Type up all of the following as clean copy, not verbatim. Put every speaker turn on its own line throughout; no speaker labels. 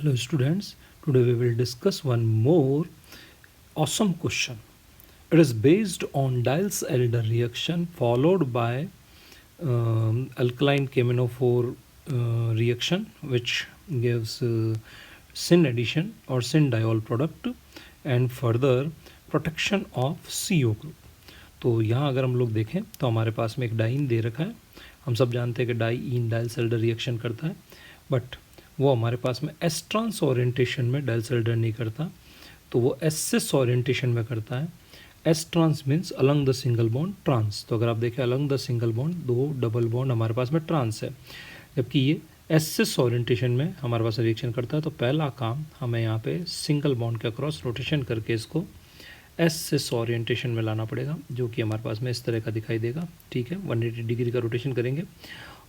Hello students, today we will discuss one more awesome question. It is based on Diels-Alder reaction followed by alkaline KMnO4 reaction which gives syn addition or syn diol product and further protection of CO group. तो यहाँ अगर हम लोग देखें तो हमारे पास में एक डाइन दे रखा है. हम सब जानते हैं कि डाइन डाइल्स-एल्डर रिएक्शन करता है, बट वो हमारे पास में एस ट्रांस ओरिएंटेशन में डाइल्स-एल्डर नहीं करता, तो वो एस सिस ओरिएंटेशन में करता है. S trans means along the single bond trans. तो अगर आप देखें अलंग द सिंगल बॉन्ड, दो डबल बॉन्ड हमारे पास में ट्रांस है, जबकि ये एस सिस ओरिएंटेशन में हमारे पास रिएक्शन करता है. तो पहला काम हमें यहाँ पे सिंगल बॉन्ड के अक्रॉस रोटेशन करके इसको एस सिस ओरिएंटेशन में लाना पड़ेगा, जो कि हमारे पास में इस तरह का दिखाई देगा. ठीक है, 180 डिग्री का रोटेशन करेंगे.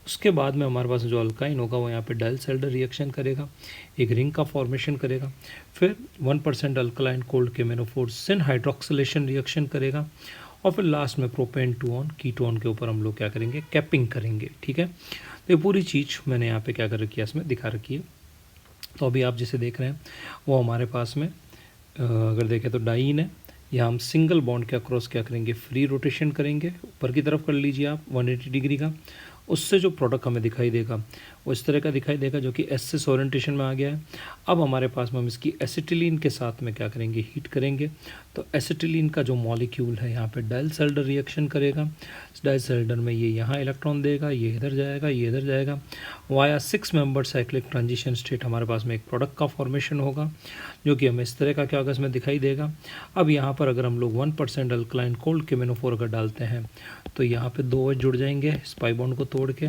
उसके बाद में हमारे पास जो अल्काइन होगा वो यहाँ पे डाइल्स-एल्डर रिएक्शन करेगा, एक रिंग का फॉर्मेशन करेगा. फिर 1% अल्कलाइन कोल्ड KMnO4 सिन हाइड्रोक्सिलेशन रिएक्शन करेगा. और फिर लास्ट में प्रोपेन टू ऑन कीटोन के ऊपर हम लोग क्या करेंगे, कैपिंग करेंगे. ठीक है, तो ये पूरी चीज़ मैंने यहाँ पे क्या कर रखी है, इसमें दिखा रखी है. तो अभी आप जिसे देख रहे हैं वो हमारे पास में अगर देखें तो डाइन है. यहाँ हम सिंगल बॉन्ड के अक्रॉस क्या करेंगे, फ्री रोटेशन करेंगे. ऊपर की तरफ कर लीजिए आप 180 डिग्री का. उससे जो प्रोडक्ट हमें दिखाई देगा वो इस तरह का दिखाई देगा, जो कि एस सिस ओरिएंटेशन में आ गया है. अब हमारे पास में हम इसकी एसिटिलीन के साथ में क्या करेंगे, हीट करेंगे. तो एसिटिलीन का जो मॉलिक्यूल है यहाँ पे डाइल्स-एल्डर रिएक्शन करेगा. डाइल्स-एल्डर में ये यहाँ इलेक्ट्रॉन देगा, ये इधर जाएगा, ये इधर जाएगा. Via 6 member cyclic transition state हमारे पास में एक प्रोडक्ट का फॉर्मेशन होगा, जो कि हमें इस तरह का क्या होगा, इसमें दिखाई देगा. अब यहाँ पर अगर हम लोग 1% अल्कलाइन कोल्ड KMnO4 अगर डालते हैं तो यहाँ पे 2 H जुड़ जाएंगे स्पाई बॉन्ड को तोड़ के,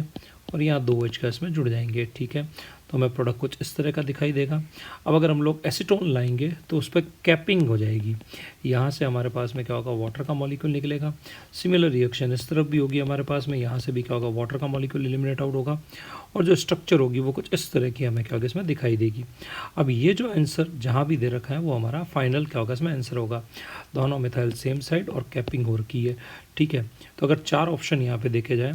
और यहाँ 2 H का इसमें जुड़ जाएंगे. ठीक है, तो हमें प्रोडक्ट कुछ इस तरह का दिखाई देगा. अब अगर हम लोग एसीटोन लाएंगे तो उस पर कैपिंग हो जाएगी. यहाँ से हमारे पास में क्या होगा, वाटर का मॉलिक्यूल निकलेगा. सिमिलर रिएक्शन इस तरफ भी होगी हमारे पास में, यहाँ से भी क्या होगा, वाटर का मॉलिक्यूल एलिमिनेट आउट होगा. और जो स्ट्रक्चर होगी वो कुछ इस तरह की हमें क्या होगा, इसमें दिखाई देगी. अब ये जो आंसर जहाँ भी दे रखा है वो हमारा फाइनल क्या होगा, इसमें आंसर होगा. दोनों मिथाइल सेम साइड और कैपिंग हो रखी है. ठीक है, तो अगर 4 ऑप्शन यहाँ पे देखे जाए,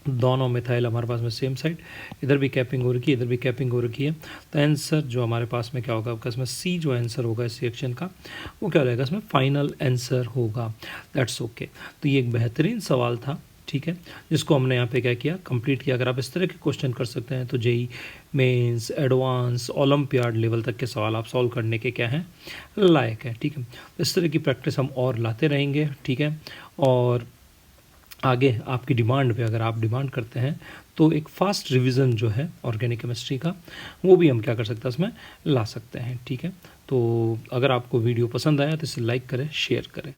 दोनों मिथाइल हमारे पास में सेम साइड, इधर भी कैपिंग हो रखी है, इधर भी कैपिंग हो रखी है, तो आंसर जो हमारे पास में क्या होगा, इसमें सी जो आंसर होगा इस रिएक्शन का वो क्या रहेगा, इसमें फाइनल आंसर होगा. That's okay. तो ये एक बेहतरीन सवाल था. ठीक है, जिसको हमने यहाँ पे क्या किया, कंप्लीट किया. अगर आप इस तरह के क्वेश्चन कर सकते हैं तो JEE Mains, advance, olympiad level तक के सवाल आप सॉल्व करने के क्या हैं, लायक है. ठीक है, इस तरह की प्रैक्टिस हम और लाते रहेंगे. ठीक है, और आगे आपकी डिमांड पे अगर आप डिमांड करते हैं तो एक फास्ट रिवीजन जो है ऑर्गेनिक केमिस्ट्री का वो भी हम क्या कर सकते हैं, इसमें ला सकते हैं. ठीक है, तो अगर आपको वीडियो पसंद आया तो इसे लाइक करें, शेयर करें.